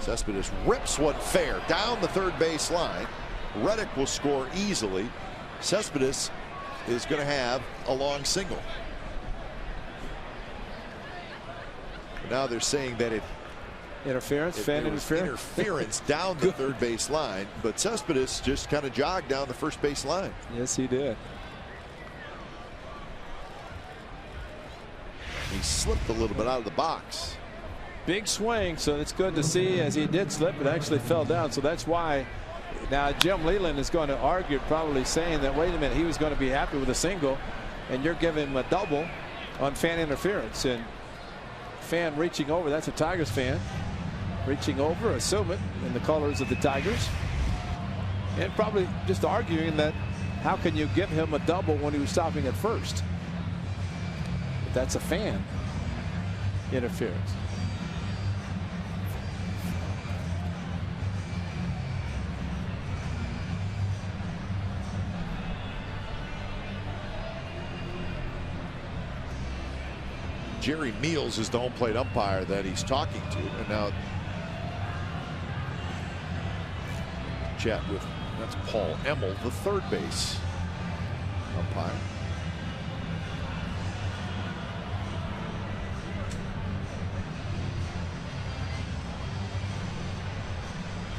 Cespedes rips one fair down the third base line. Reddick will score easily. Cespedes is going to have a long single. Now they're saying that fan interference down the third base line, but Cespedes just kind of jogged down the first base line. Yes, he did. He slipped a little bit out of the box. Big swing, so it's good to see. As he did slip, it actually fell down, so that's why now Jim Leyland is going to argue, probably saying that, wait a minute, he was going to be happy with a single and you're giving him a double on fan interference. And fan reaching over, that's a Tigers fan reaching over, assume it, in the colors of the Tigers, and probably just arguing that how can you give him a double when he was stopping at first? But that's a fan interference. Jerry Meals is the home plate umpire that he's talking to, and now chat with, that's Paul Emmel, the third base umpire.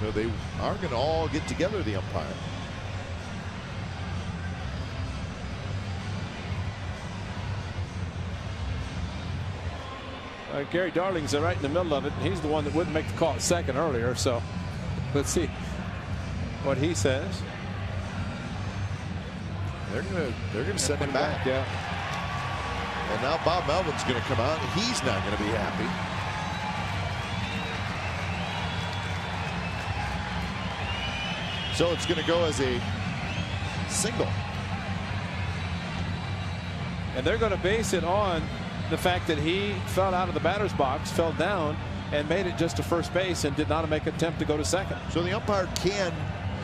So they are going to all get together, the umpire. Gary Darling's right in the middle of it, and he's the one that wouldn't make the call at second earlier. So let's see what he says. They're gonna send him back. Yeah. And now Bob Melvin's going to come out. He's not going to be happy. So it's going to go as a single. And they're going to base it on the fact that he fell out of the batter's box, fell down, and made it just to first base and did not make an attempt to go to second. So the umpire can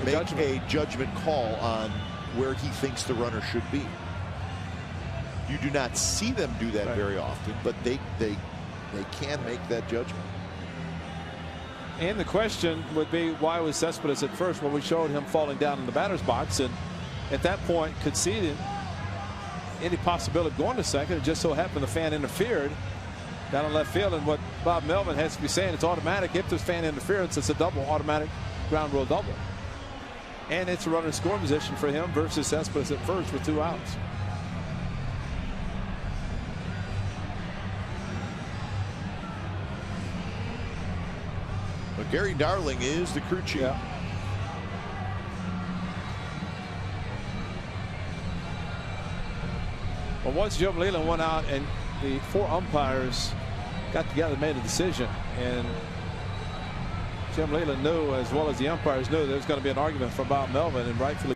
make a judgment call on where he thinks the runner should be. You do not see them do that very often, but they can make that judgment. And the question would be, why was Cespedes at first? Well, we showed him falling down in the batter's box, and at that point conceded any possibility of going to second. It just so happened the fan interfered down in left field, and what Bob Melvin has to be saying, it's automatic. If there's fan interference, it's a double, automatic ground rule double, and it's a runner in scoring position for him versus Cespedes at first with 2 outs. But Gary Darling is the crew chief. Yeah. Well, once Jim Leyland went out and the 4 umpires got together and made a decision, and Jim Leyland knew, as well as the umpires knew, there was going to be an argument for Bob Melvin, and rightfully